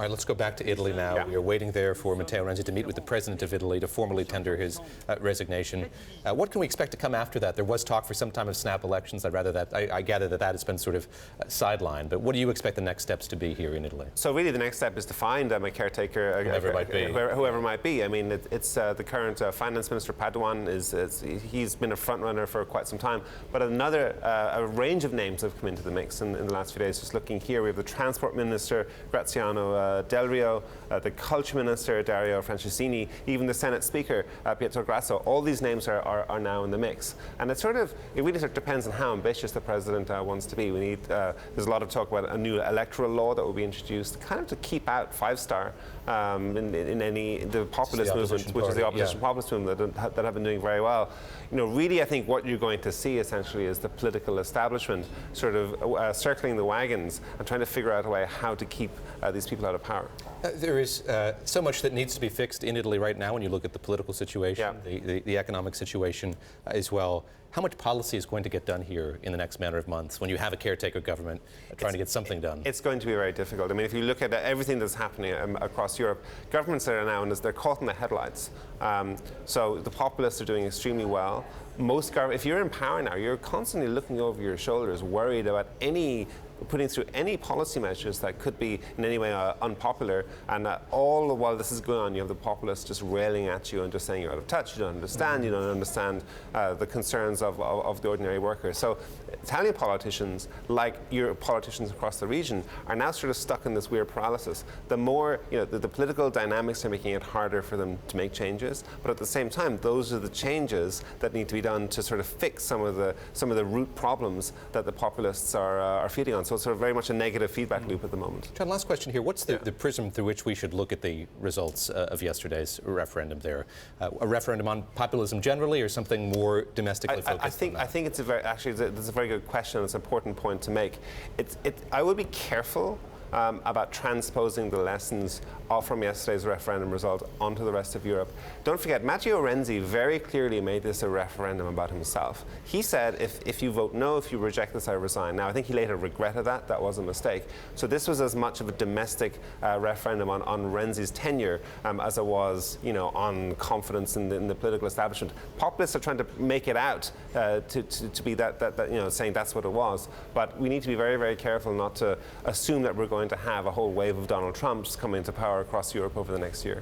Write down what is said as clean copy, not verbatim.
All right, let's go back to Italy now. Yeah. We are waiting there for Matteo Renzi to meet with the president of Italy to formally tender his resignation. What can we expect to come after that? There was talk for some time of snap elections. I gather that has been sort of sidelined. But what do you expect the next steps to be here in Italy? So really the next step is to find a caretaker, whoever it might be. I mean, it's the current finance minister, Padoan, he's been a front runner for quite some time. But a range of names have come into the mix in the last few days. Just looking here, we have the transport minister, Graziano Del Rio, the culture minister, Dario Franceschini, even the Senate speaker, Pietro Grasso. All these names are now in the mix. And it really depends on how ambitious the president wants to be. There's a lot of talk about a new electoral law that will be introduced, kind of to keep out five-star in the populist movement, which is the opposition populist movement that have been doing very well. Really, I think what you're going to see essentially is the political establishment sort of circling the wagons and trying to figure out a way how to keep these people out of power. There is so much that needs to be fixed in Italy right now when you look at the political situation, the economic situation as well. How much policy is going to get done here in the next matter of months when you have a caretaker government trying to get something done? It's going to be very difficult. I mean, if you look at everything that's happening across Europe, governments are now, they're caught in the headlights. So the populists are doing extremely well. If you're in power now, you're constantly looking over your shoulders, worried about putting through any policy measures that could be in any way unpopular, and all the while this is going on, you have the populists just railing at you and just saying you're out of touch, you don't understand the concerns of the ordinary worker. So Italian politicians, like your politicians across the region, are now sort of stuck in this weird paralysis. The more, the political dynamics are making it harder for them to make changes, but at the same time, those are the changes that need to be done to sort of fix some of the root problems that the populists are feeding on. So it's sort of very much a negative feedback loop at the moment. John, last question here. What's the prism through which we should look at the results of yesterday's referendum there? A referendum on populism generally, or something more domestically focused? I think it's that's a very good question. It's an important point to make. I would be careful about transposing the lessons from yesterday's referendum result onto the rest of Europe. Don't forget, Matteo Renzi very clearly made this a referendum about himself. He said, if you vote no, if you reject this, I resign. Now, I think he later regretted that. That was a mistake. So this was as much of a domestic referendum on Renzi's tenure as it was, on confidence in the political establishment. Populists are trying to make it out to be that saying that's what it was. But we need to be very, very careful not to assume that we're going to have a whole wave of Donald Trumps coming to power across Europe over the next year.